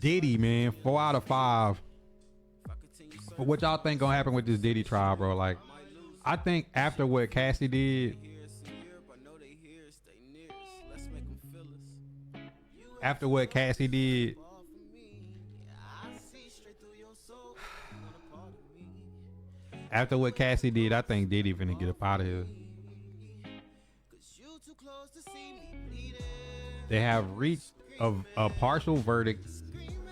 Diddy, man, 4 out of 5. But what y'all think gonna happen with this Diddy trial, bro? Like, I think after what Cassie did, after what Cassie did, after what Cassie did, I think Diddy finna get up out of here. They have reached a partial verdict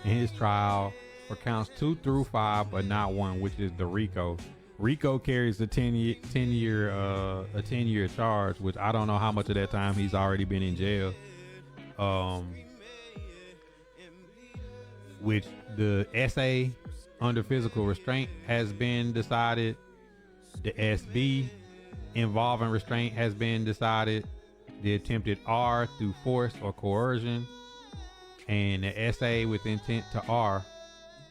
in his trial for counts 2 through 5, but not one, which is the RICO. RICO carries a 10 year charge, which I don't know how much of that time he's already been in jail. Which the SA under physical restraint has been decided. The SB involving restraint has been decided. The attempted R through force or coercion, and the SA with intent to R,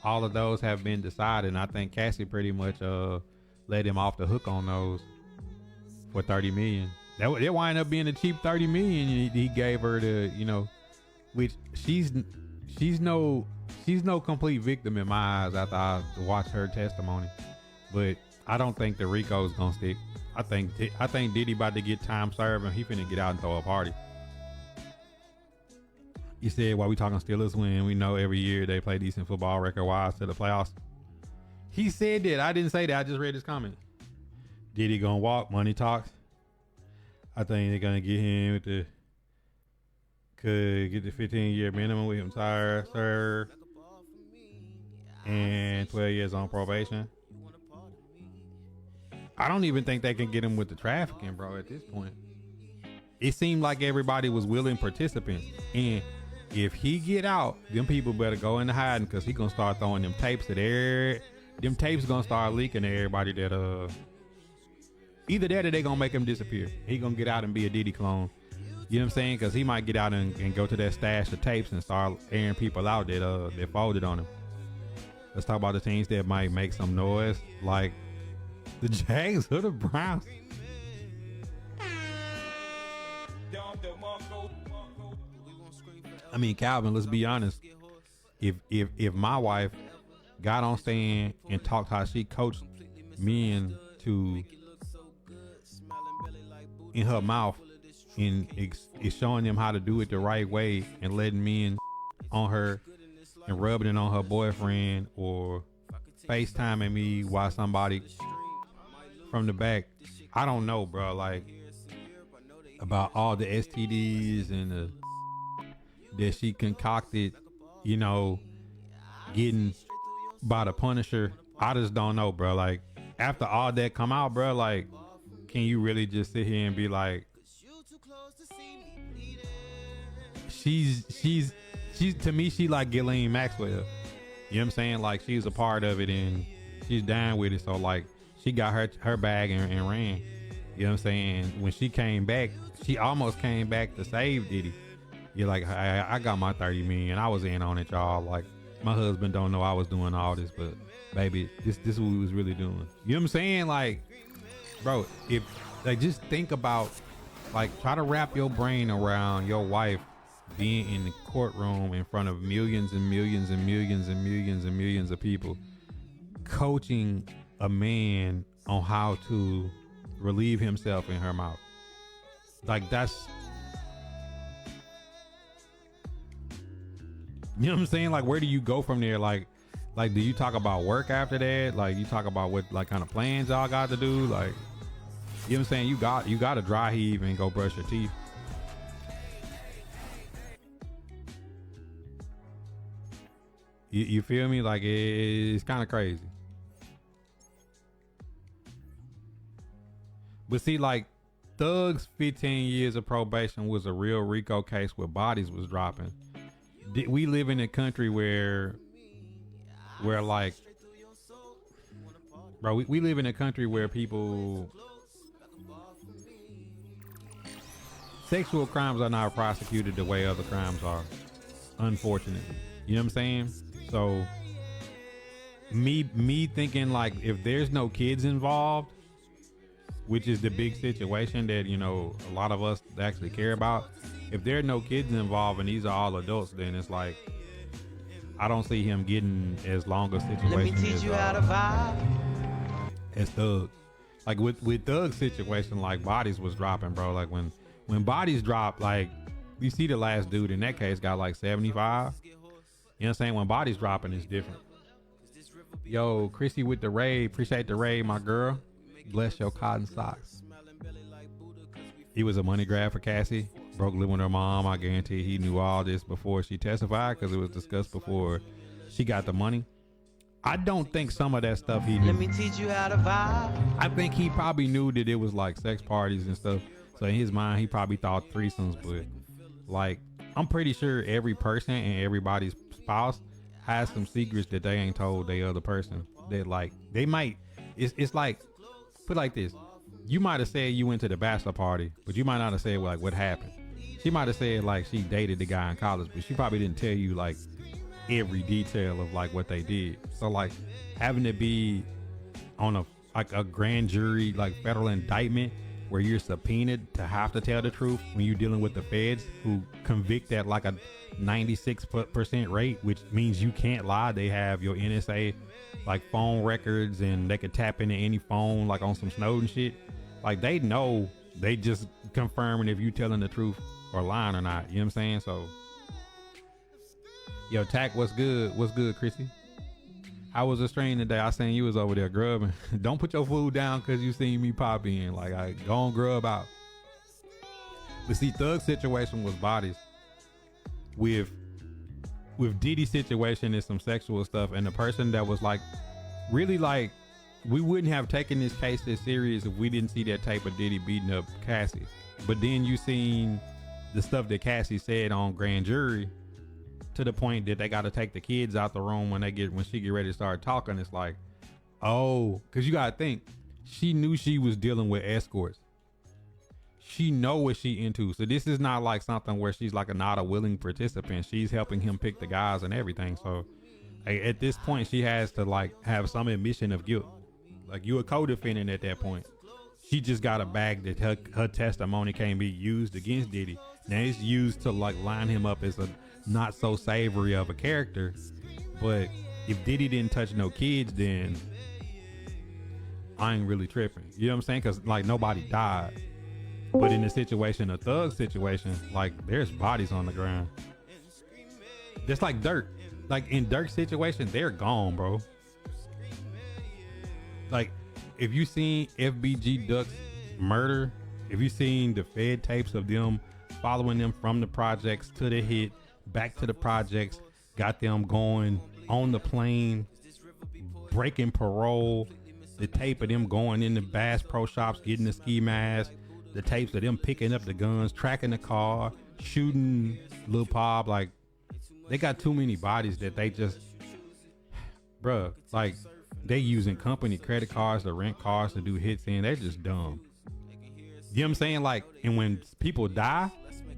all of those have been decided. And I think Cassie pretty much let him off the hook on those for $30 million. That wind up being a cheap $30 million he gave her to, which she's no complete victim in my eyes after I watched her testimony. But I don't think the RICO's gonna stick. I think Diddy about to get time served and he finna get out and throw a party. You said, why we talking Steelers when we know every year they play decent football record wise to the playoffs? He said that. I didn't say that. I just read his comment. Diddy gonna walk, money talks. I think they're gonna get him with the 15-year minimum with him served and 12 years on probation. I don't even think they can get him with the trafficking, bro, at this point. It seemed like everybody was willing participants. And if he get out, them people better go into hiding, because he gonna start throwing them tapes at them tapes gonna start leaking to everybody that either that or they gonna make him disappear. He gonna get out and be a Diddy clone. You know what I'm saying? Because he might get out and go to that stash of tapes and start airing people out that folded on him. Let's talk about the teams that might make some noise, like the Jags or the Browns. I mean, Calvin, let's be honest. If my wife got on stand and talked how she coached men to in her mouth and is showing them how to do it the right way and letting men on her and rubbing it on her boyfriend or FaceTiming me while somebody from the back, I don't know, bro, like about all the STDs and that she concocted, getting by the Punisher. I just don't know, bro. Like, after all that come out, bro, like, can you really just sit here and be like, she's to me, she like Ghislaine Maxwell. You know what I'm saying? Like, she's a part of it and she's down with it. So like, she got her bag and ran. You know what I'm saying? When she came back, she almost came back to save Diddy. You're like, I got my 30 million. I was in on it, y'all. Like, my husband don't know I was doing all this, but baby, this is what we was really doing. You know what I'm saying? Like, bro, if like, just think about, like, try to wrap your brain around your wife being in the courtroom in front of millions and millions and millions and millions and millions of people, coaching a man on how to relieve himself in her mouth. Like, that's, you know what I'm saying? Like, where do you go from there? Like, do you talk about work after that? Like, you talk about what, like, kind of plans y'all got to do? Like, you know what I'm saying? You got to dry heave and go brush your teeth. You feel me? Like, it's kind of crazy. But see, like, Thug's 15 years of probation was a real RICO case where bodies was dropping. We live in a country where like, bro, we live in a country where people, sexual crimes are not prosecuted the way other crimes are, unfortunately. You know what I'm saying? So me thinking, like, if there's no kids involved, which is the big situation that, a lot of us actually care about. If there are no kids involved and these are all adults, then it's like, I don't see him getting as long a situation Let me teach as, you how to vibe. as Thug. Like with Thug's situation, like Bodies was dropping, bro. Like when Bodies dropped, like you see the last dude in that case got like 75. You know what I'm saying? When Bodies dropping, it's different. Yo, Chrissy with the raid. Appreciate the raid, my girl. Bless your cotton socks. He was a money grab for Cassie. Broke living with her mom. I guarantee he knew all this before she testified because it was discussed before she got the money. I don't think some of that stuff he knew. Let me teach you how to vibe. I think he probably knew that it was like sex parties and stuff. So in his mind, he probably thought threesomes. But like, I'm pretty sure every person and everybody's spouse has some secrets that they ain't told the other person. That like they might. It's like, put like this. You might have said you went to the bachelor party, but you might not have said like what happened. She might have said like she dated the guy in college, but she probably didn't tell you like every detail of like what they did. So like having to be on a grand jury, like federal indictment where you're subpoenaed to have to tell the truth when you're dealing with the feds who convict at like a 96% rate, which means you can't lie. They have your NSA like phone records and they could tap into any phone like on some Snowden shit. Like they know, they just confirming if you telling the truth or lying or not. You know what I'm saying? So yo, Tack, what's good? What's good, Chrissy? I was a stream today. I seen you was over there grubbing. Don't put your food down because you seen me pop in. Like, I go on grub out. But see, Thug's situation was Bodies. With Diddy's situation is some sexual stuff. And the person that was like, really like, we wouldn't have taken this case this serious if we didn't see that tape of Diddy beating up Cassie. But then you seen the stuff that Cassie said on grand jury, to the point that they got to take the kids out the room when she get ready to start talking. It's like, oh, because you got to think, she knew she was dealing with escorts. She know what she into. So this is not like something where she's like not a willing participant. She's helping him pick the guys and everything. So at this point, she has to like have some admission of guilt. Like you a co-defendant at that point. She just got a bag that her testimony can't be used against Diddy. Now it's used to like line him up as a not so savory of a character. But if Diddy didn't touch no kids, then I ain't really tripping. You know what I'm saying? Because like nobody died. But in the situation, a Thug situation, like there's bodies on the ground. Just like Dirk. Like in Dirk's situation, they're gone, bro. Like if you seen FBG Duck's murder, if you seen the Fed tapes of them following them from the projects to the hit, back to the projects, got them going on the plane, breaking parole, the tape of them going in the Bass Pro Shops, getting the ski mask, the tapes of them picking up the guns, tracking the car, shooting Lil Pop. Like they got too many bodies that they just, bruh, like they using company credit cards to rent cars to do hits in. They're just dumb. You know what I'm saying? Like, and when people die,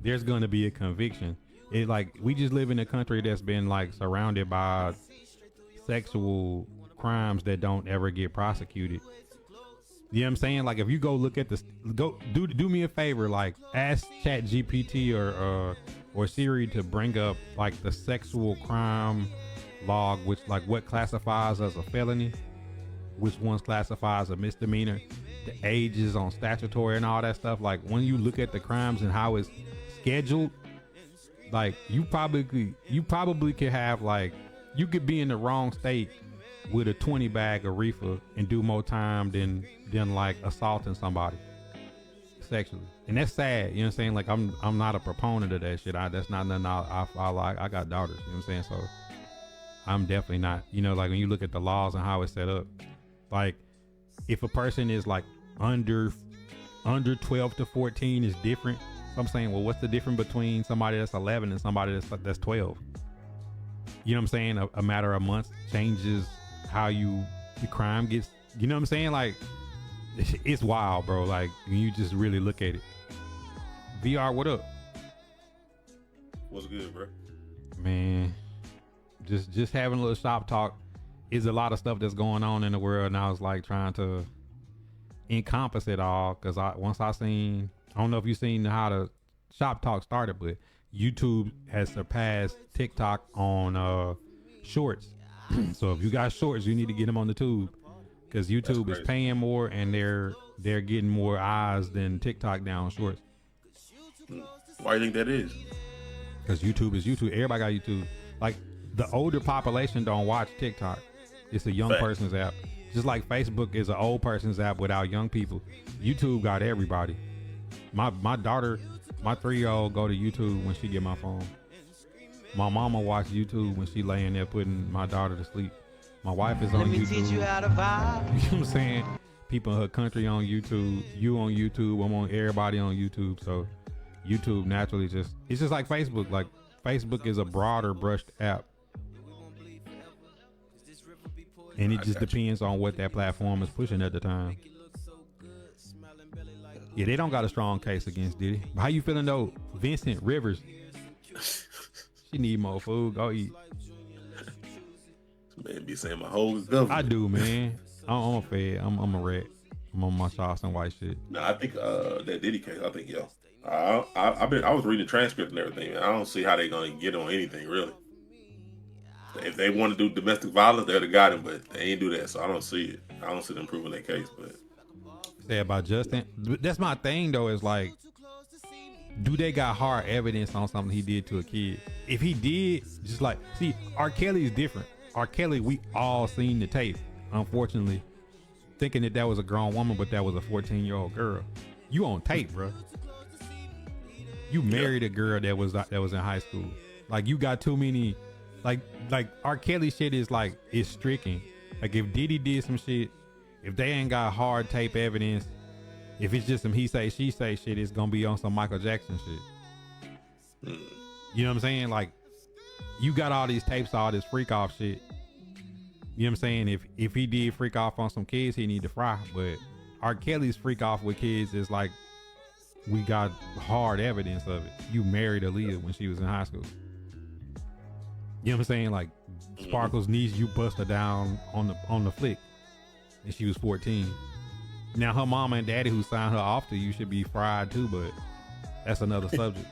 there's gonna be a conviction. It like we just live in a country that's been like surrounded by sexual crimes that don't ever get prosecuted. You know what I'm saying? Like if you go look at do me a favor, like ask Chat GPT or Siri to bring up like the sexual crime log, which like what classifies as a felony, which ones classifies a misdemeanor, the ages on statutory and all that stuff. Like when you look at the crimes and how it's scheduled, like you probably could have like, you could be in the wrong state with a 20 bag of reefer and do more time than like assaulting somebody sexually. And that's sad. You know what I'm saying? Like I'm not a proponent of that shit. That's not nothing I like. I got daughters, you know what I'm saying? So I'm definitely not, you know, like when you look at the laws and how it's set up, like if a person is like under 12 to 14 is different. So I'm saying, well, what's the difference between somebody that's 11 and somebody that's 12? You know what I'm saying? A matter of months changes how the crime gets, you know what I'm saying? Like it's wild, bro. Like when you just really look at it. VR, what up? What's good, bro? Man, just having a little shop talk. Is a lot of stuff that's going on in the world, and I was like trying to encompass it all, because I don't know if you've seen how the shop talk started, but YouTube has surpassed TikTok on shorts. So if you got shorts, you need to get them on the tube, because YouTube is paying more and they're getting more eyes than TikTok now on shorts. Why do you think that is? Because YouTube is YouTube. Everybody got YouTube. Like, the older population don't watch TikTok. It's a young person's app. Just like Facebook is an old person's app without young people. YouTube got everybody. My daughter, my 3-year-old, go to YouTube when she get my phone. My mama watch YouTube when she laying there putting my daughter to sleep. My wife is on YouTube. Let me teach you how to vibe. You know what I'm saying? People in her country on YouTube. You on YouTube. I'm on everybody on YouTube. So YouTube naturally it's just like Facebook. Like, Facebook is a broader brushed app. And it just depends on what that platform is pushing at the time. Yeah, they don't got a strong case against Diddy. But how you feeling though? Vincent Rivers. She need more food. Go eat. Man, be saying my whole government. I do, man. I'm a fed. I'm a rat. I'm on my sauce and white shit. Nah, I think that Diddy case. I think I was reading the transcript and everything, man. I don't see how they're gonna get on anything really. If they want to do domestic violence, they'd have got him, but they ain't do that, so I don't see it. I don't see them proving their case. But say about Justin, that's my thing though. Is like, do they got hard evidence on something he did to a kid? If he did, just like, see, R. Kelly is different. R. Kelly, we all seen the tape, unfortunately, thinking that was a grown woman, but that was a 14-year-old girl. You on tape, bro. You married a girl that was in high school. Like, you got too many. Like R. Kelly shit is like, it's stricken. Like, if Diddy did some shit, if they ain't got hard tape evidence, if it's just some he say she say shit, it's gonna be on some Michael Jackson shit. You know what I'm saying? Like, you got all these tapes, all this freak off shit. You know what I'm saying? If he did freak off on some kids, he need to fry. But R. Kelly's freak off with kids is like, we got hard evidence of it. You married Aaliyah when she was in high school. You know what I'm saying? Like, Sparkle's niece, you bust her down on the flick, and she was 14. Now her mama and daddy who signed her off to you should be fried too, but that's another subject.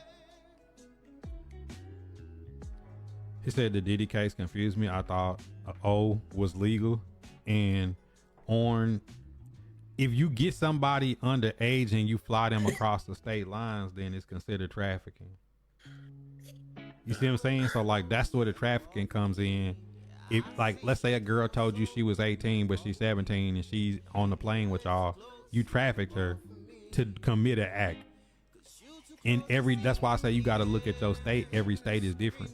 He said the Diddy case confused me. I thought O was legal, and if you get somebody underage and you fly them across the state lines, then it's considered trafficking. You see what I'm saying? So like, that's where the trafficking comes in. If, like, let's say a girl told you she was 18 but she's 17 and she's on the plane with y'all, you trafficked her to commit an act. And that's why I say you got to look at your state. Every state is different.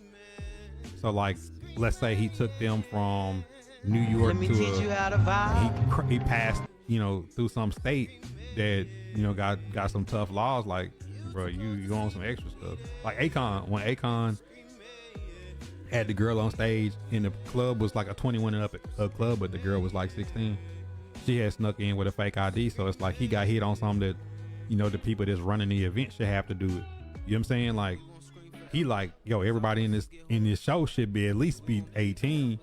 So like, let's say he took them from New York Let me teach you how to vibe. he passed, through some state that, got some tough laws. Like, bro, you on some extra stuff. Like when Akon had the girl on stage, and the club was like a 21 and up club, but the girl was like 16. She had snuck in with a fake ID, so it's like he got hit on something that, the people that's running the event should have to do it. You know what I'm saying? Like, he like, yo, everybody in this show should be at least be 18.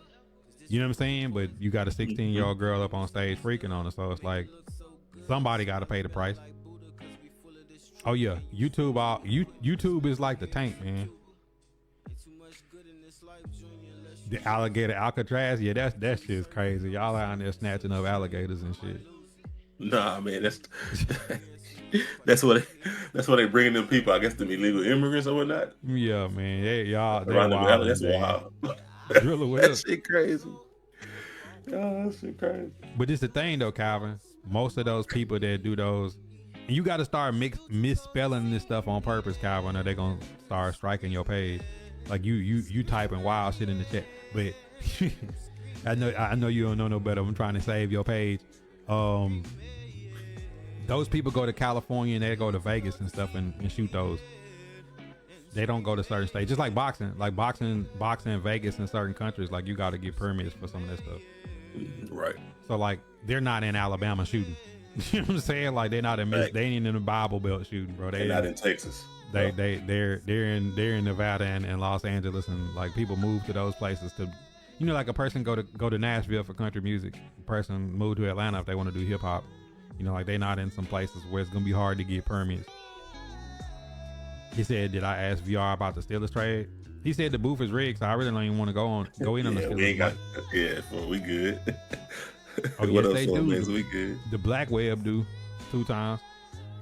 You know what I'm saying? But you got a 16-year-old girl up on stage freaking on her, so it's like somebody got to pay the price. Oh yeah, YouTube is like the tank, man. The alligator Alcatraz, yeah, that shit's crazy. Y'all out there snatching up alligators and shit. Nah, man, that's what they bringing them people. I guess them illegal immigrants or whatnot. Yeah, man, y'all around the valley. That's wild. That shit crazy. Oh, that shit crazy. But it's the thing though, Calvin. Most of those people that do those, and you got to start misspelling this stuff on purpose, Calvin, or they're gonna start striking your page. Like you typing wild shit in the chat, but I know you don't know no better. I'm trying to save your page. Those people go to California and they go to Vegas and stuff and shoot those. They don't go to certain states. Just like boxing, Vegas in certain countries, like you got to get permits for some of that stuff. Right. So like, they're not in Alabama shooting. You know what I'm saying? Like, they're not in they ain't in the Bible Belt shooting, bro. They're not in Texas. They're in Nevada and Los Angeles, and like, people move to those places to, like a person go to Nashville for country music. A person move to Atlanta if they want to do hip hop. Like, they're not in some places where it's gonna be hard to get permits. He said, did I ask VR about the Steelers trade? He said the booth is rigged, so I really don't even want to go in on the Yeah, Steelers. we ain't got. Yeah, well, we good. Oh, What yes, else, they so, do. man? We good. The Black Web do 2 times.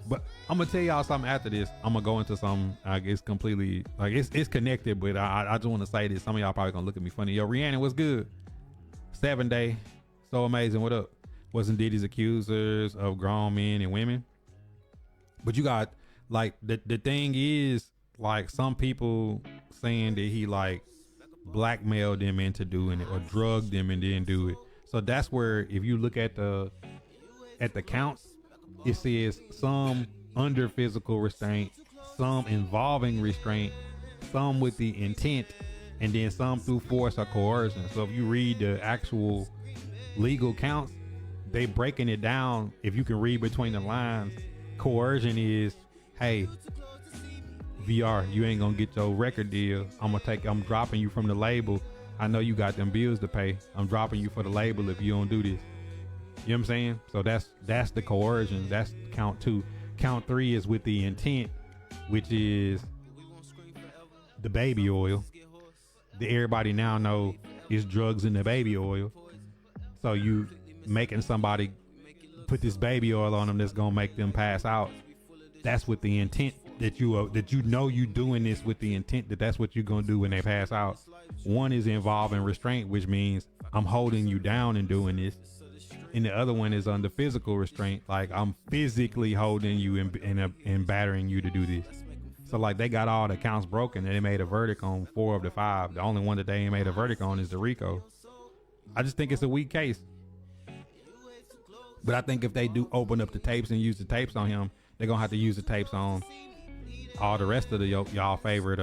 But I'm gonna tell y'all something after this. I'm gonna go into some. It's completely like it's connected, but I just want to say this. Some of y'all probably gonna look at me funny. Yo, Rihanna, what's good? 7 Day, so amazing. What up? Wasn't Diddy's accusers of grown men and women? But you got like the thing is like some people saying that he like blackmailed them into doing it or drugged them and didn't do it. So that's where if you look at the counts, it says some under physical restraint, some involving restraint, some with the intent, and then some through force or coercion. So if you read the actual legal counts, they breaking it down. If you can read between the lines, coercion is, hey, VR, you ain't gonna get your record deal. I'm dropping you from the label. I know you got them bills to pay. I'm dropping you for the label if you don't do this. You know what I'm saying? So that's the coercion. That's count 2. Count 3 is with the intent, which is the baby oil. Everybody now know is drugs in the baby oil. So you making somebody put this baby oil on them that's gonna make them pass out. That's with the intent that you know you doing this with the intent that that's what you're gonna do when they pass out. One is involving restraint, which means I'm holding you down and doing this, and the other one is under physical restraint, like I'm physically holding you and battering you to do this. So like they got all the counts broken and they made a verdict on 4 of the 5. The only one that they ain't made a verdict on is the RICO. I just think it's a weak case. But I think if they do open up the tapes and use the tapes on him, they're gonna have to use the tapes on all the rest of the y'all favorite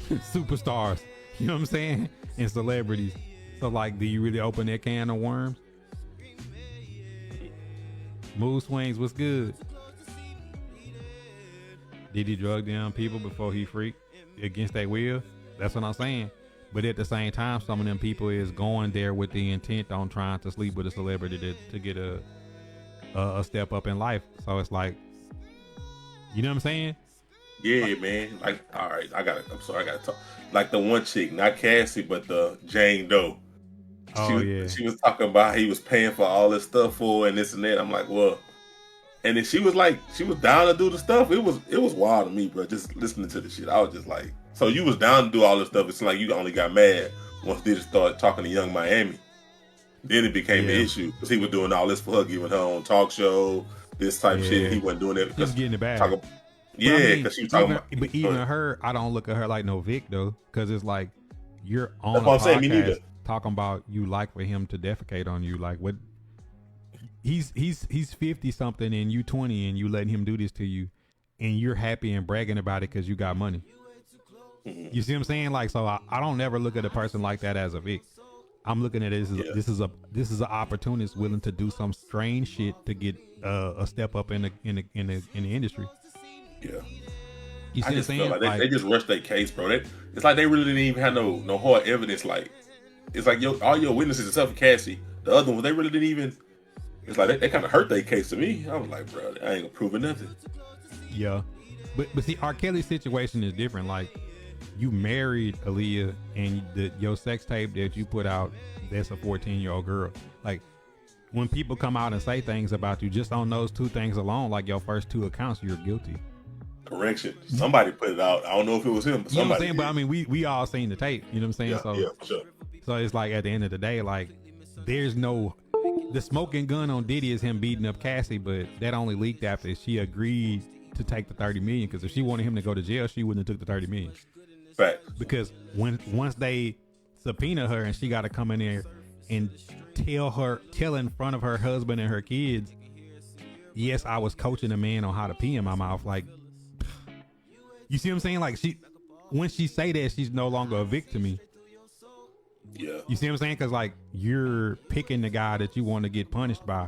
superstars. You know what I'm saying? And celebrities. So like, do you really open that can of worms? Mood swings, what's good? Did he drug down people before he freaked against their will? That's what I'm saying. But at the same time, some of them people is going there with the intent on trying to sleep with a celebrity to get a step up in life. So it's like, you know what I'm saying? Yeah, man. Like, all right, I gotta talk. Like the one chick, not Cassie, but the Jane Doe. She was talking about he was paying for all this stuff for and this and that. I'm like, well, and then she was down to do the stuff. It was wild to me, bro. Just listening to the shit, I was just like, so you was down to do all this stuff. It's like you only got mad once Diddy started talking to Young Miami. Then it became an issue because he was doing all this for her, giving her own talk show, this type of shit. He wasn't doing it because getting it back. Yeah, because she was talking about. But even her, I don't look at her like no Vic though, because it's like you're on a podcast saying, me neither. Talking about you like for him to defecate on you, like what? He's 50 something and you 20 and you letting him do this to you, and you're happy and bragging about it because you got money. Mm-hmm. You see what I'm saying? Like, so I don't never look at a person like that as a Vic. I'm looking at it as this is an opportunist willing to do some strange shit to get a step up in the industry. Yeah, you see what I'm saying? Like they just rushed their case, bro. It's like they really didn't even have no hard evidence. Like it's like all your witnesses except for Cassie, the other ones, they really didn't even. It's like they kind of hurt their case to me. I was like, bro, I ain't gonna prove nothing. Yeah, but see, R. Kelly's situation is different. Like, you married Aaliyah, and your sex tape that you put out, that's a 14-year-old girl. Like, when people come out and say things about you, just on those 2 things alone, like your first 2 accounts, you're guilty. Correction. Somebody put it out. I don't know if it was him, but you know what I'm saying? Did. But I mean, we all seen the tape. You know what I'm saying? Yeah, for sure. So it's like at the end of the day, like the smoking gun on Diddy is him beating up Cassie, but that only leaked after she agreed to take the $30 million. Because if she wanted him to go to jail, she wouldn't have took the $30 million. Fact. Because once they subpoena her and she got to come in there and tell in front of her husband and her kids, yes, I was coaching a man on how to pee in my mouth. Like, you see what I'm saying? Like, when she say that, she's no longer a victim to me. Yeah. You see what I'm saying? Because like, you're picking the guy that you want to get punished by.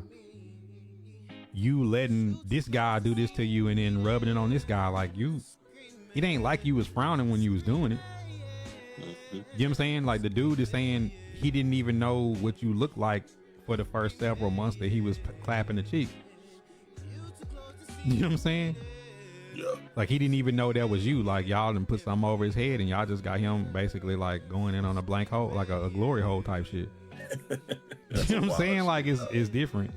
You letting this guy do this to you and then rubbing it on this guy. Like, it ain't like you was frowning when you was doing it. You know what I'm saying? Like, the dude is saying he didn't even know what you looked like for the first several months that he was clapping the cheek. You know what I'm saying? Yeah. Like he didn't even know that was you. Like y'all done put something over his head and y'all just got him basically like going in on a blank hole, like a glory hole type shit. You know what I'm saying? Shit, like it's different.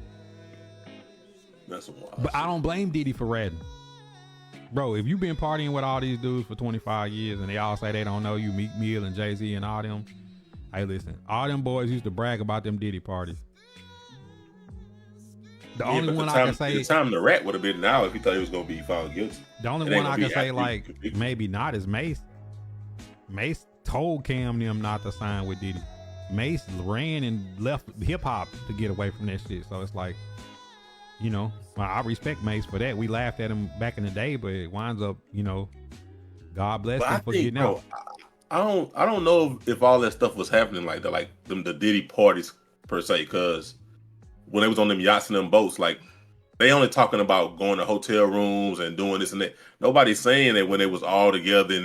That's some wild But shit. I don't blame Diddy for ratting. Bro, if you've been partying with all these dudes for 25 years and they all say they don't know you, Meek Mill and Jay-Z and all them, hey, listen, all them boys used to brag about them Diddy parties. The only one I can say, the time the rat would have been now if he thought he was gonna be found guilty. the only one I can say like maybe not is Mace. Mace told Cam them not to sign with Diddy. Mace ran and left hip hop to get away from that shit. So it's like, you know, well, I respect Mace for that. We laughed at him back in the day, but it winds up, you know, God bless him for getting out. I don't know if all that stuff was happening like that, like the Diddy parties per se, because when they was on them yachts and them boats, like they only talking about going to hotel rooms and doing this and that. Nobody's saying that when they was all together and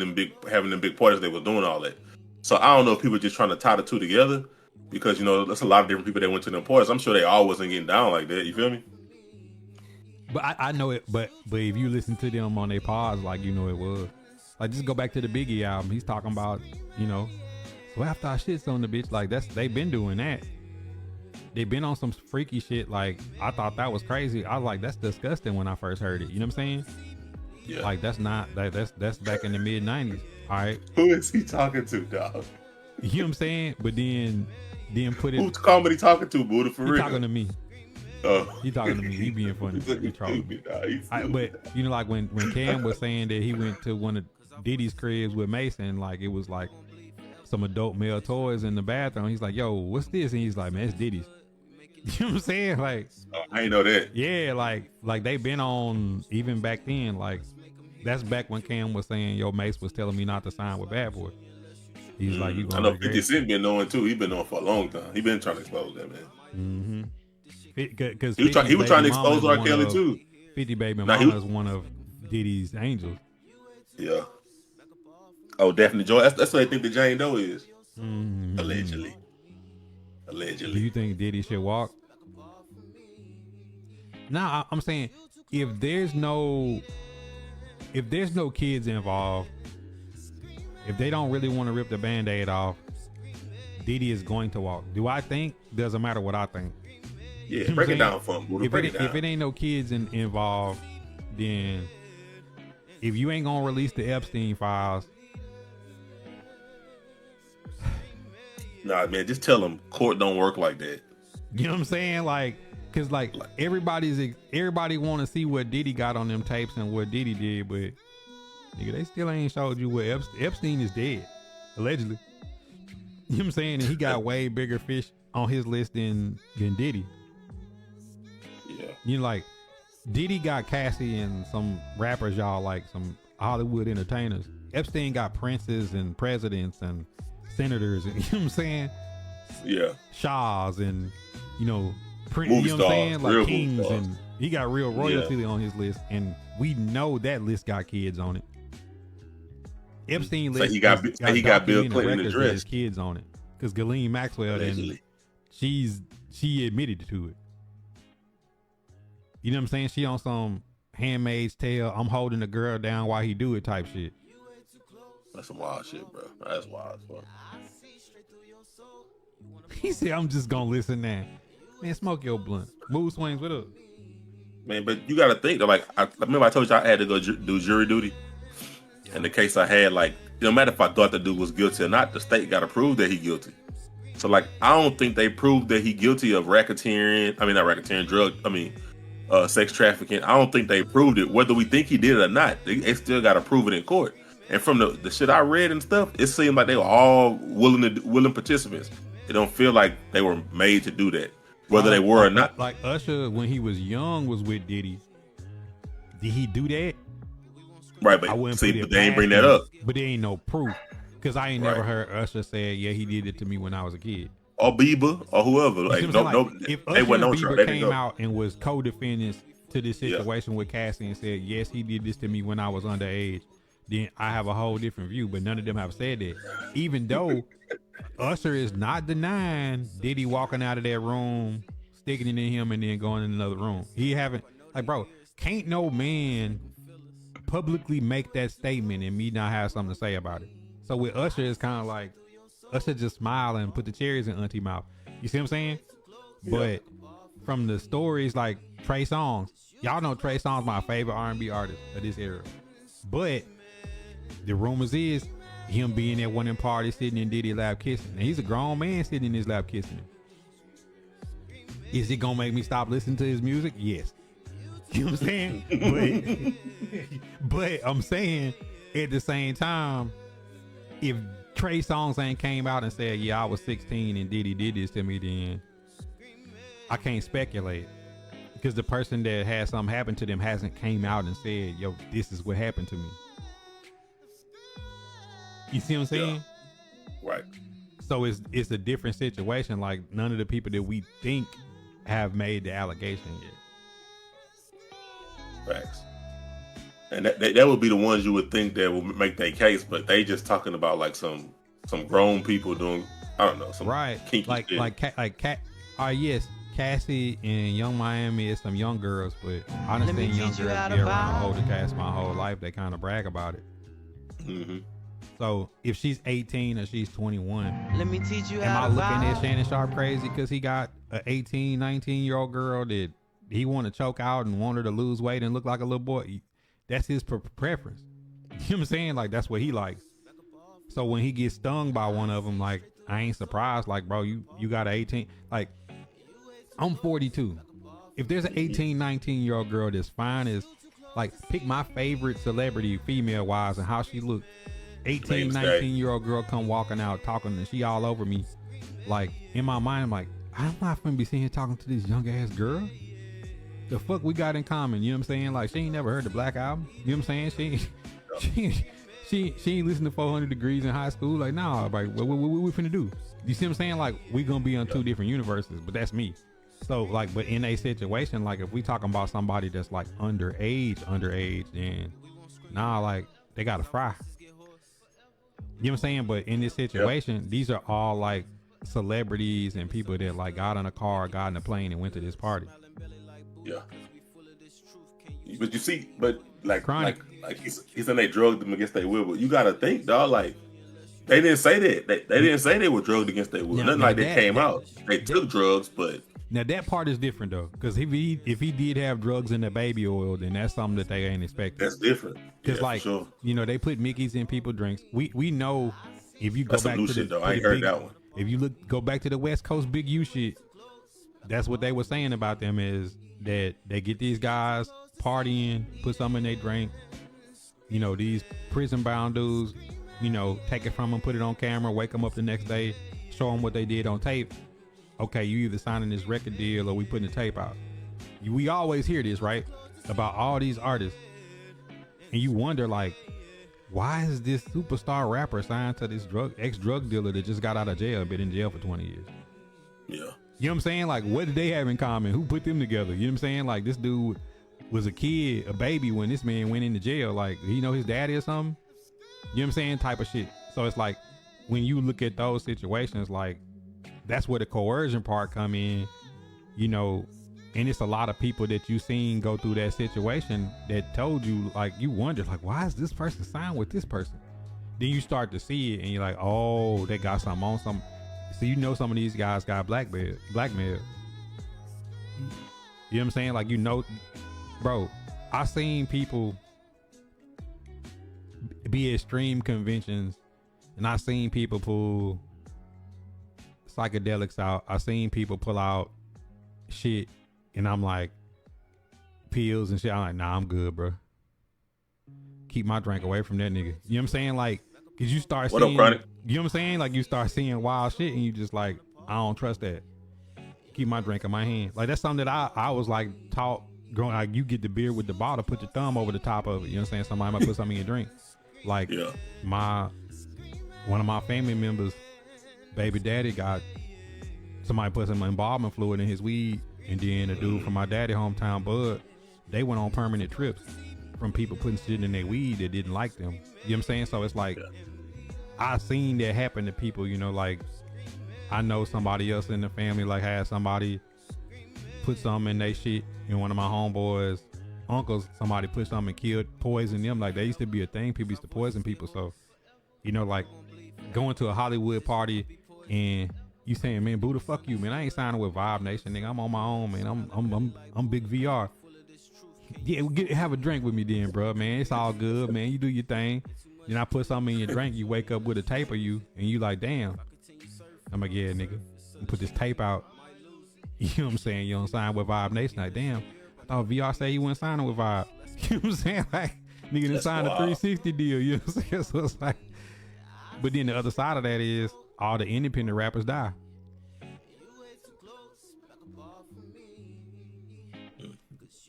having them big parties, they was doing all that. So I don't know if people just trying to tie the two together, because you know there's a lot of different people that went to them parties. I'm sure they all wasn't getting down like that. You feel me? But I know it. But if you listen to them on their pods, like you know it was. Like just go back to the Biggie album. He's talking about, you know, so after I shits on the bitch, like they've been doing that. They've been on some freaky shit. Like I thought that was crazy. I was like, that's disgusting when I first heard it. You know what I'm saying? Yeah. Like that's not that's back in the mid '90s. All right. Who is he talking to, dog? You know what I'm saying? But then put it. Who's comedy talking to, Buddha? For He real? talking to me. He talking to me. He being funny. He trolling me. But you know, like when Cam was saying that he went to one of Diddy's cribs with Mason, like it was like some adult male toys in the bathroom. He's like, "Yo, what's this?" And he's like, "Man, it's Diddy's." You know what I'm saying? Like, I ain't know that. Yeah, like they've been on even back then. Like that's back when Cam was saying, "Yo, Mace was telling me not to sign with Bad Boy." He's like, "You gonna?" I know 50 Cent been knowing too. He been knowing for a long time. He been trying to expose that, man. Mm-hmm. Because he was trying to expose R. Kelly too. 50 Baby Mama is one of Diddy's angels. Yeah. Oh, definitely, Joy. That's what they think the Jane Doe is. Mm-hmm. Allegedly. Do you think Diddy should walk? Nah, I'm saying if there's no kids involved, if they don't really want to rip the Band-Aid off, Diddy is going to walk. Do I think? Doesn't matter what I think. Yeah, break it down for him. If it ain't no kids involved, then if you ain't gonna release the Epstein files, nah, man, just tell them court don't work like that. You know what I'm saying? Like, cause like everybody want to see what Diddy got on them tapes and what Diddy did, but nigga, they still ain't showed you what Epstein is dead, allegedly. You know what I'm saying? And he got way bigger fish on his list than Diddy. Yeah. You know, like Diddy got Cassie and some rappers, y'all, like some Hollywood entertainers. Epstein got princes and presidents and senators and you know what I'm saying? Yeah. Shaws and you know, you Movie know what I'm saying? stars, Like real kings, movie stars. and he got real royalty on his list, and we know that list got kids on it. Epstein list. He got Bill documented Clinton records with addressed. his kids on it because Ghislaine Maxwell and she admitted to it. You know what I'm saying? She on some Handmaid's Tale, I'm holding the girl down while he do it type shit. That's some wild shit, bro. That's wild as fuck. He said, I'm just gonna listen now. Man, smoke your blunt. Mood swings, what up? Man, but you gotta think, like, I remember I told you I had to go do jury duty. In the case I had, like, no matter if I thought the dude was guilty or not, the state gotta prove that he guilty. So, like, I don't think they proved that he guilty of sex trafficking. I don't think they proved it. Whether we think he did it or not, they still gotta prove it in court. And from the shit I read and stuff, it seemed like they were all willing participants. It don't feel like they were made to do that, whether they were or not. Like Usher, when he was young, was with Diddy. Did he do that? Right, but they ain't bring that up. But there ain't no proof, because I ain't never heard Usher say, "Yeah, he did it to me when I was a kid." Or Bieber or whoever. Like, if Usher and Bieber came out and was co-defendants to this situation with Cassie and said, "Yes, he did this to me when I was underage," then I have a whole different view. But none of them have said that, even though Usher is not denying Diddy walking out of that room, sticking it in him, and then going in another room. He haven't, like, bro, can't no man publicly make that statement and me not have something to say about it. So with Usher, it's kind of like Usher just smile and put the cherries in Auntie mouth. You see what I'm saying? Yeah. But from the stories like Trey Songz, y'all know Trey Songz my favorite R&B artist of this era. But the rumors is him being at one of them parties sitting in Diddy lap kissing. And he's a grown man sitting in his lap kissing him. Is it gonna make me stop listening to his music? Yes. You know what I'm saying? but I'm saying at the same time, if Trey Songz ain't came out and said, yeah, I was 16 and Diddy did this to me, then I can't speculate. Because the person that had something happen to them hasn't came out and said, yo, this is what happened to me. You see what I'm saying? Yeah. Right. So it's a different situation. Like none of the people that we think have made the allegation yet. Facts. And that would be the ones you would think that would make their case, but they just talking about like some grown people doing, I don't know, some right, kinky shit. Yes, Cassie and Young Miami is some young girls, but I done seen young girls be around older cats my whole life. They kind of brag about it. Mm-hmm. So if she's 18 or she's 21, let me teach you am how I to looking vibe? at Shannon Sharp crazy because he got an 18, 19-year-old girl that he want to choke out and want her to lose weight and look like a little boy? That's his preference. You know what I'm saying? Like, that's what he likes. So when he gets stung by one of them, like, I ain't surprised. Like, bro, you got an 18. Like, I'm 42. If there's an 18, 19-year-old girl that's fine as, like, pick my favorite celebrity female-wise and how she look. 18, 19-year-old girl come walking out talking and she all over me. Like, in my mind, I'm like, I'm not finna be sitting here talking to this young-ass girl. The fuck we got in common? You know what I'm saying? Like, she ain't never heard the Black Album. You know what I'm saying? She ain't listened to 400 Degrees in high school. Like, nah, like, what we finna do? You see what I'm saying? Like, we gonna be on two different universes, but that's me. So, like, but in a situation, like, if we talking about somebody that's, like, underage, then, nah, like, they gotta fry. You know what I'm saying? But in this situation, these are all, like, celebrities and people that, like, got on a car, got in a plane, and went to this party. Yeah. But you see, like he's in they drugged them against their will. But you gotta think, dog, like they didn't say that. They didn't say they were drugged against their will. Nothing like that came out. They took drugs, but now that part is different though, because if he did have drugs in the baby oil, then that's something that they ain't expecting. That's different. Because sure. You know, they put Mickeys in people's drinks. We know if you go that's back to shit, the though. I ain't heard big, that one. If you go back to the West Coast Big U shit, that's what they were saying about them is that they get these guys partying, put something in their drink. You know, these prison bound dudes, you know, take it from them, put it on camera, wake them up the next day, show them what they did on tape. Okay, you either signing this record deal or we putting the tape out. We always hear this, right? About all these artists. And you wonder, like, why is this superstar rapper signed to this ex-drug dealer that just got out of jail, been in jail for 20 years? Yeah. You know what I'm saying? Like, what did they have in common? Who put them together? You know what I'm saying? Like, this dude was a kid, a baby when this man went into jail. Like, he know his daddy or something? You know what I'm saying? Type of shit. So it's like, when you look at those situations, like, that's where the coercion part come in, you know, and it's a lot of people that you seen go through that situation that told you, like, you wonder, like, why is this person signed with this person? Then you start to see it and you're like, oh, they got something on some. So you know some of these guys got blackmailed. You know what I'm saying? Like, you know, bro, I seen people be at stream conventions and I seen people pull psychedelics out. I seen people pull out shit and I'm like, pills and shit. I'm like, nah, I'm good, bro. Keep my drink away from that nigga. You know what I'm saying? Like, cause you start seeing, you know what I'm saying? Like, you start seeing wild shit and you just like, I don't trust that. Keep my drink in my hand. Like, that's something that I was like taught growing. Like, you get the beer with the bottle, put your thumb over the top of it. You know what I'm saying? Somebody might put something in your drink. Like, one of my family members, baby daddy got somebody put some embalming fluid in his weed, and then a dude from my daddy hometown, Bud, they went on permanent trips from people putting shit in their weed that didn't like them. You know what I'm saying? So it's like, I seen that happen to people, you know, like, I know somebody else in the family, like, had somebody put something in their shit, and one of my homeboys uncles, somebody put something and killed, poisoned them. Like, that used to be a thing. People used to poison people. So, you know, like going to a Hollywood party and you saying, man, boo, the fuck you, man. I ain't signing with Vibe Nation, nigga. I'm on my own, man. I'm big VR. Yeah, have a drink with me then, bro, man. It's all good, man. You do your thing. Then I put something in your drink. You wake up with a tape of you, and you like, damn. I'm like, yeah, nigga. Put this tape out. You know what I'm saying? You don't sign with Vibe Nation. Like, damn. I thought VR said you wouldn't sign with Vibe. You know what I'm saying? Like, nigga didn't sign a 360 deal. You know what I'm saying? So it's like, but then the other side of that is all the independent rappers die.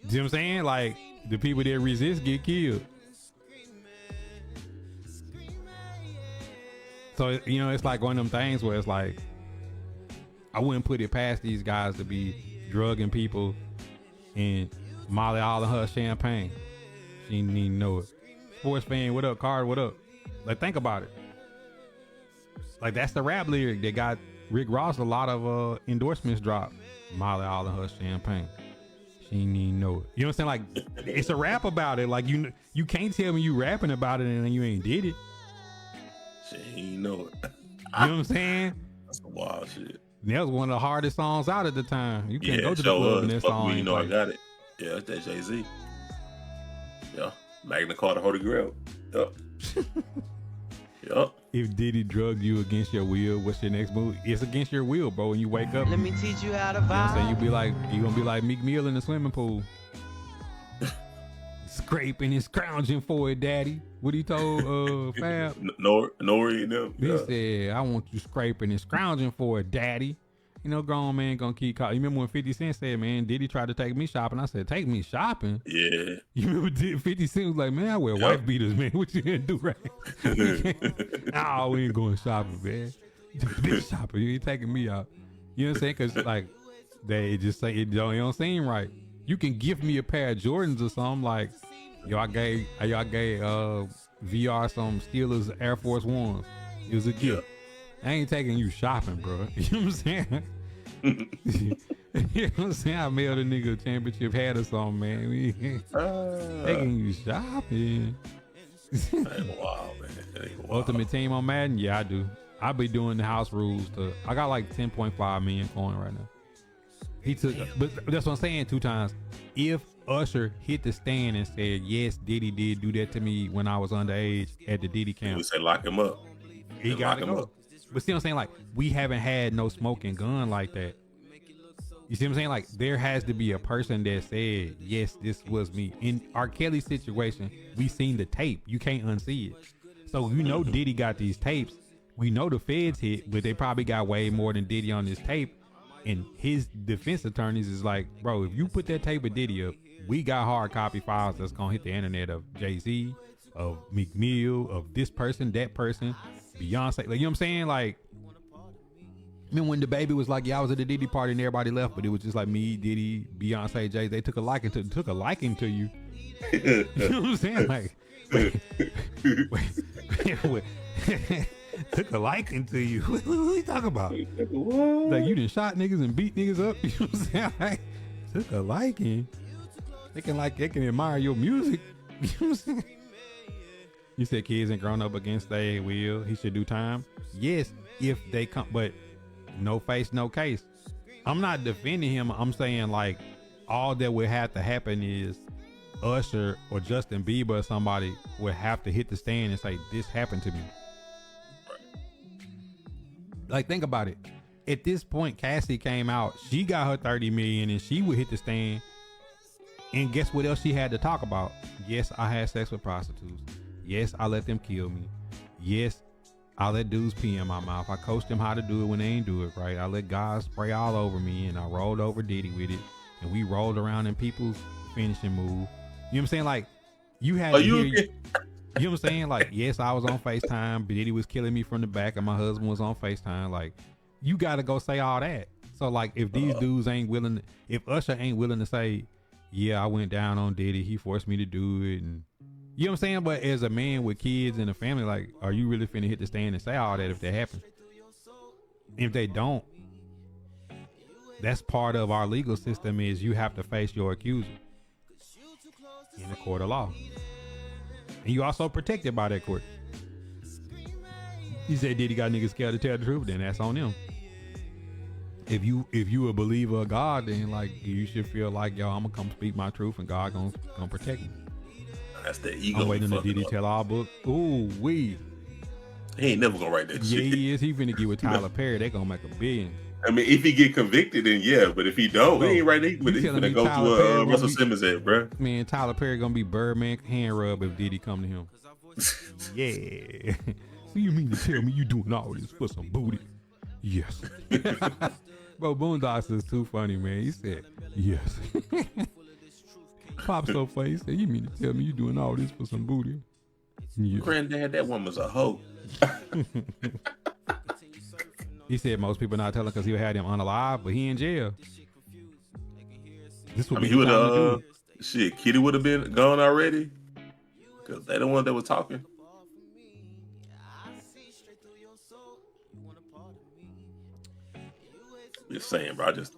You know what I'm saying? Like, the people that resist get killed. So, you know, it's like one of them things where it's like, I wouldn't put it past these guys to be drugging people and Molly all in her champagne. She didn't even know it. Sports fan, what up? Card, what up? Like, think about it. Like, that's the rap lyric that got Rick Ross a lot of endorsements dropped. Molly all in her champagne. She didn't even know it. You know what I'm saying? Like, it's a rap about it. Like, you can't tell me you rapping about it and you ain't did it. She ain't know it. You know what I'm saying? That's some wild shit. That was one of the hardest songs out at the time. You can't go to the club and that song. You know, I got it. Yeah, that's that Jay-Z. Yeah. Magna Carta, Holy Grail. Yup. Yup. If Diddy drugged you against your will, what's your next move? It's against your will, bro. When you wake up, Let me teach you how to you know what I'm vibe. saying? You gonna be like Meek Mill in the swimming pool. Scraping and scrounging for it, daddy. What he told Fab? Nori and them. He said, I want you scraping and scrounging for it, daddy. You know, grown man gonna keep calling. You remember when 50 Cent said, man, Diddy tried to take me shopping? I said, take me shopping? Yeah. You remember 50 Cent was like, man, I wear wife beaters, man. What you gonna do, right? Nah, we ain't going shopping, man. Big shopping. You ain't taking me out. You know what I'm saying? Because, like, they just say it don't seem right. You can give me a pair of Jordans or something like, y'all gave VR some Steelers Air Force Ones. It was a gift. I ain't taking you shopping, bro. You know what I'm saying? You know what I'm saying? I mailed a nigga a championship hat or something, man. We ain't taking you shopping. That ain't wild, man. That ain't wild. Ultimate Team on Madden? Yeah, I do. I be doing the house rules. I got like 10.5 million coin right now. He took, but that's what I'm saying 2 times. If Usher hit the stand and said, yes, Diddy did do that to me when I was underage at the Diddy camp. We say lock him up. He got to go. But see what I'm saying? Like, we haven't had no smoking gun like that. You see what I'm saying? Like, there has to be a person that said, yes, this was me. In R. Kelly's situation, we seen the tape. You can't unsee it. So, you know, Diddy got these tapes. We know the feds hit, but they probably got way more than Diddy on this tape. And his defense attorneys is like, bro, if you put that tape of Diddy up, we got hard copy files that's gonna hit the internet of Jay-Z, of Meek Mill, of this person, that person, Beyonce. Like, you know what I'm saying? Like, I mean, when the baby was like, yeah, I was at the Diddy party and everybody left, but it was just like me, Diddy, Beyonce, Jay. They took a liking to you. You know what I'm saying? Like, wait. Took a liking to you. What are you talking about? Like, you done shot niggas and beat niggas up. You know what I'm saying? Like, took a liking. They can admire your music. You know what I'm saying? You said kids ain't grown up against their will. He should do time. Yes, if they come, but no face, no case. I'm not defending him. I'm saying, like, all that would have to happen is Usher or Justin Bieber or somebody would have to hit the stand and say, this happened to me. Like, think about it. At this point, Cassie came out. She got her 30 million and she would hit the stand. And guess what else she had to talk about? Yes, I had sex with prostitutes. Yes, I let them kill me. Yes, I let dudes pee in my mouth. I coached them how to do it when they ain't do it right. I let guys spray all over me and I rolled over Diddy with it. And we rolled around in people's finishing move. You know what I'm saying? Like, you had to hear... You know what I'm saying? Like, yes, I was on FaceTime, but Diddy was killing me from the back and my husband was on FaceTime. Like, you got to go say all that. So, like, if these dudes ain't willing, if Usher ain't willing to say, yeah, I went down on Diddy, he forced me to do it. And you know what I'm saying? But as a man with kids and a family, like, are you really finna hit the stand and say all that if that happens? If they don't, that's part of our legal system is you have to face your accuser. in a court of law. And you also protected by that court. He said Diddy got niggas scared to tell the truth, then that's on them. If you a believer of God, then like you should feel like, yo, I'm gonna come speak my truth and God gonna protect me. That's the ego. I'm waiting on the Diddy tell all book. Ooh, he ain't never gonna write that shit. Yeah, he is. He finna get with Tyler Perry. They gonna make $1 billion. I mean, if he get convicted, then yeah. But if he don't, he ain't writing. But he's gonna go to Russell Simmons head, bro. Man, Tyler Perry gonna be Birdman hand rub if Diddy come to him. Yeah. So you mean to tell me you doing all this for some booty? Yes. Bro, Boondocks is too funny, man. He said, yes. Pop so funny. He said, you mean to tell me you doing all this for some booty? Yes. Granddad, that woman's a hoe. He said most people not telling because he'll have them unalive, but he in jail. This would be he would have, shit, Kitty would have been gone already. Because they the one that was talking. Just saying, bro. I just,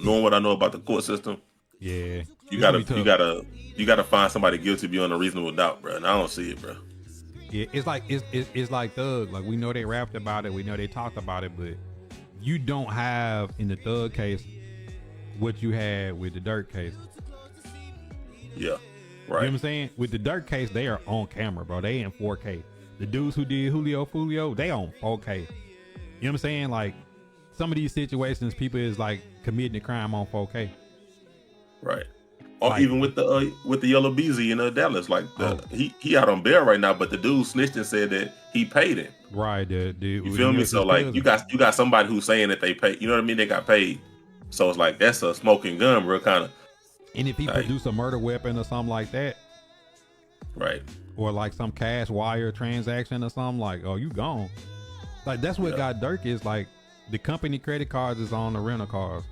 knowing what I know about the court system. Yeah. You gotta find somebody guilty beyond a reasonable doubt, bro. And I don't see it, bro. Yeah, it's like Thug. Like we know they rapped about it, we know they talked about it, but you don't have in the Thug case what you had with the Dirt case. Yeah, right. You know what I'm saying? With the Dirt case, they are on camera, bro. They in 4K. The dudes who did Julio Fulio, they on 4K. You know what I'm saying? Like some of these situations, people is like committing a crime on 4K. Right. Or like, even with the Yellow Beezy in Dallas, like he out on bail right now, but the dude snitched and said that he paid him. Right, you feel me? So like you got somebody who's saying that they paid. You know what I mean? They got paid. So it's like that's a smoking gun, bro, kind of. And if he produce a murder weapon or something like that, right? Or like some cash wire transaction or something, like, oh, you gone. Like that's what got Dirk is like the company credit cards is on the rental cars.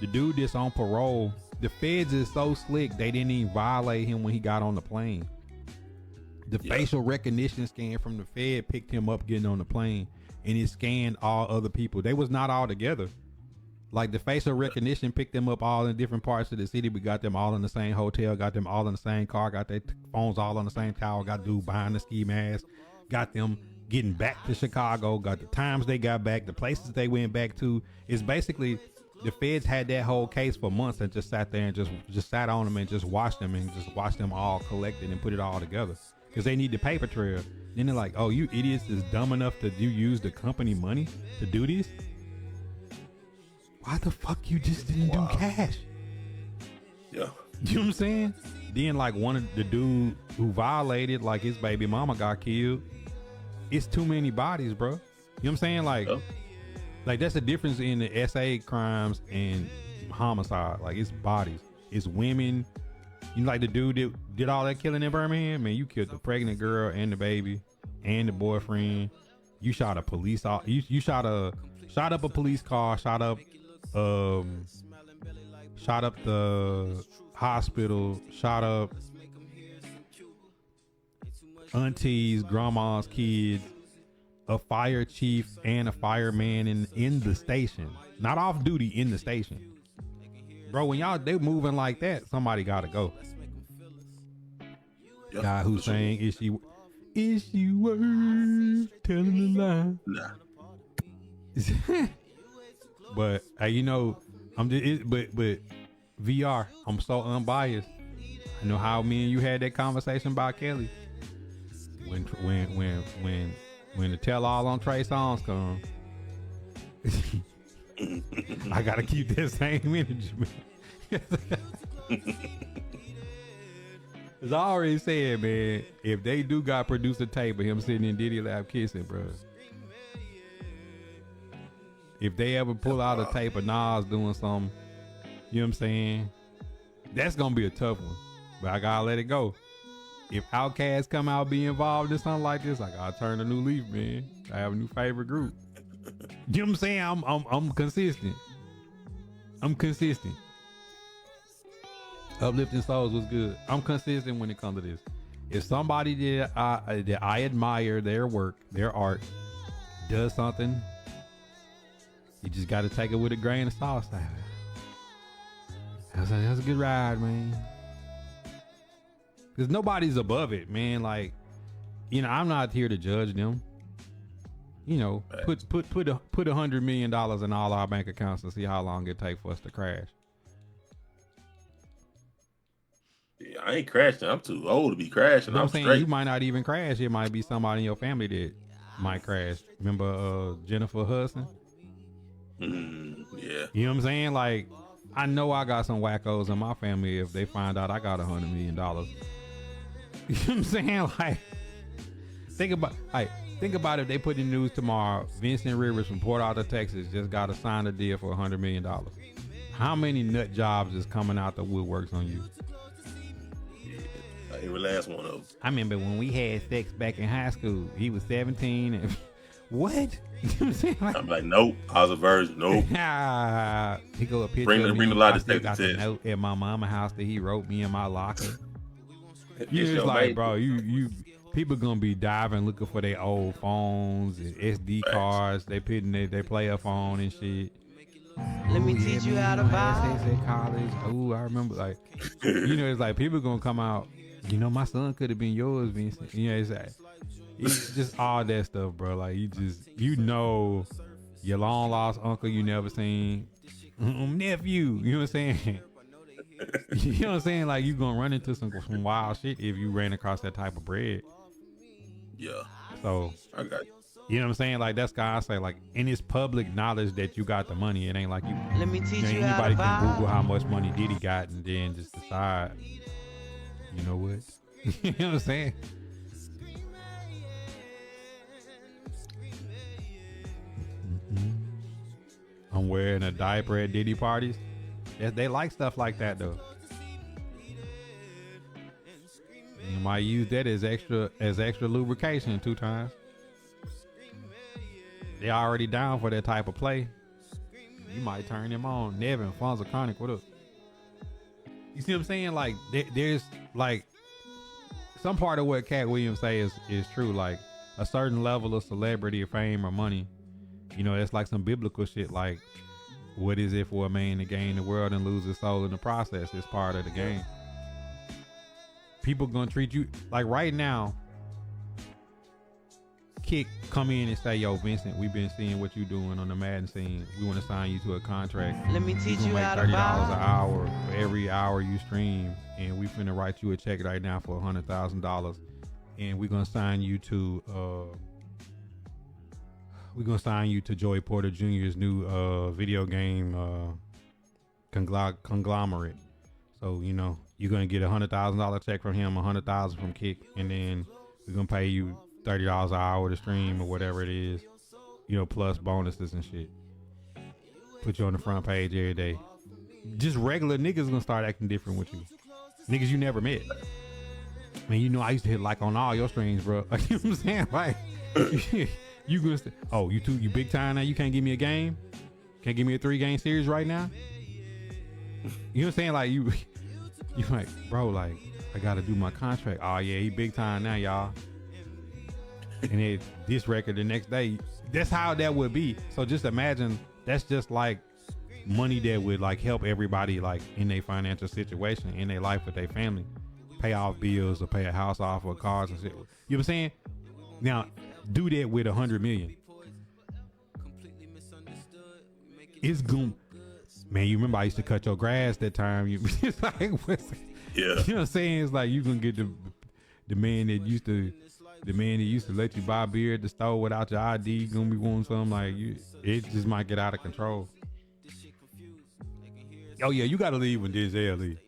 The dude that's on parole. The feds is so slick, they didn't even violate him when he got on the plane. The facial recognition scan from the Fed picked him up getting on the plane, and it scanned all other people. They was not all together. Like the facial recognition picked them up all in different parts of the city. We got them all in the same hotel, got them all in the same car, got their phones all on the same tower, got dude behind the ski mask, got them getting back to Chicago, got the times they got back, the places they went back to. It's basically... The feds had that whole case for months and just sat there and just sat on them and just watched them all collected and put it all together because they need the paper trail. Then they're like, oh, you idiots is dumb enough to use the company money to do this? Why the fuck you just didn't do cash? Yeah. You know what I'm saying? Then like one of the dude who violated, like his baby mama got killed. It's too many bodies, bro. You know what I'm saying? Like... Yeah. Like that's the difference in the SA crimes and homicide. Like it's bodies, it's women. You know, like the dude that did all that killing in Birmingham, man. You killed the pregnant girl and the baby and the boyfriend. You shot a police. You shot up a police car. Shot up the hospital. Shot up aunties, grandmas, kids. A fire chief and a fireman in the station, not off duty, in the station, bro. When they moving like that, somebody gotta go. Yep. Guy who's saying, is she worth telling a lie? Nah. But I'm just but VR, I'm so unbiased. I know how me and you had that conversation about Kelly when the tell all on Trey Songz come. I gotta keep that same energy, man. As I already said, man, if they do got produce a tape of him sitting in Diddy lap kissing, bro. If they ever pull out a tape of Nas doing something, you know what I'm saying? That's gonna be a tough one. But I gotta let it go. If Outkast come out be involved in something like this, I gotta turn a new leaf, man. I have a new favorite group. You know what I'm saying? I'm consistent. I'm consistent. Uplifting Souls was good. I'm consistent when it comes to this. If somebody that I admire their work, their art, does something, you just got to take it with a grain of salt. That's a good ride, man. Because nobody's above it, man. Like, you know, I'm not here to judge them. You know, put $100 million in all our bank accounts and see how long it takes for us to crash. Yeah, I ain't crashing. I'm too old to be crashing. I'm saying straight. you might not even crash. It might be somebody in your family that might crash. Remember Jennifer Hudson? Yeah. You know what I'm saying? Like, I know I got some wackos in my family if they find out I got $100 million. You know what I'm saying? Like, think about if they put in the news tomorrow, Vincent Rivers from Port Arthur, Texas just got to sign a deal for $100 million. How many nut jobs is coming out the woodworks on you? Yeah, every last one of them. I remember when we had sex back in high school. He was 17 and what? You know what I'm saying? Like, I'm like, nope. I was a virgin. Nope. He go a picture. Bring the lie detector got the test. note at my mama house that he wrote me in my locker. It's You just your like, mate. bro, you people gonna be diving looking for their old phones and SD cards. They putting they play a phone and shit. Let me Ooh, yeah, teach you man, how to know, I had vibe. sex at college. Ooh, I remember like, you know, it's like people gonna come out. You know, my son could have been yours, Vincent. You know, it's just all that stuff, bro. Like you know, your long lost uncle you never seen, nephew. You know what I'm saying? You know what I'm saying? Like you gonna run into some wild shit if you ran across that type of bread. Yeah. So I got you. you know what I'm saying? Like that's why I say like, and it's public knowledge that you got the money. It ain't like you. Let me teach You know, you how to anybody can Google vibe. how much money Diddy got and then just decide. You know what? You know what I'm saying? I'm wearing a diaper at Diddy parties. They like stuff like that though. You might use that as extra lubrication 2 times. They already down for that type of play. You might turn them on. Nevin, Fonzo Chronic, what up? You see what I'm saying? Like there's like some part of what Cat Williams say is true. Like a certain level of celebrity or fame or money. You know, it's like some biblical shit. Like, what is it for a man to gain the world and lose his soul in the process? It's part of the game. People gonna treat you like right now. Kick come in and say, "Yo, Vincent, we've been seeing what you doing on the Madden scene. We want to sign you to a contract. Let me You teach gonna you make how to $30 an vibe. hour for every hour you stream, and we finna write you a check right now for $100,000, and we're gonna sign you to Joey Porter Jr.'s new video game conglomerate. So you know you're gonna get $100,000 check from him, $100,000 from Kick, and then we're gonna pay you $30 an hour to stream or whatever it is, you know, plus bonuses and shit. Put you on the front page every day. Just regular niggas gonna start acting different with you. Niggas you never met. Man, you know I used to hit like on all your streams, bro. Like, you know what I'm saying? Like, you gonna say, oh, you big time now? You can't give me a game? Can't give me a 3-game series right now? You know what I'm saying? Like you like, bro, like I gotta do my contract. Oh yeah, he big time now, y'all. And then this record the next day. That's how that would be. So just imagine that's just like money that would like help everybody like in their financial situation, in their life with their family, pay off bills or pay a house off or cars and shit. You know what I'm saying? Now do that with $100 million. It's going. Man, you remember I used to cut your grass that time. It's like, Yeah. you know what I'm saying? It's like you gonna get the man that used to let you buy beer at the store without your ID. Gonna be wanting something like you. It just might get out of control. Oh yeah, you gotta leave when Denzel leave.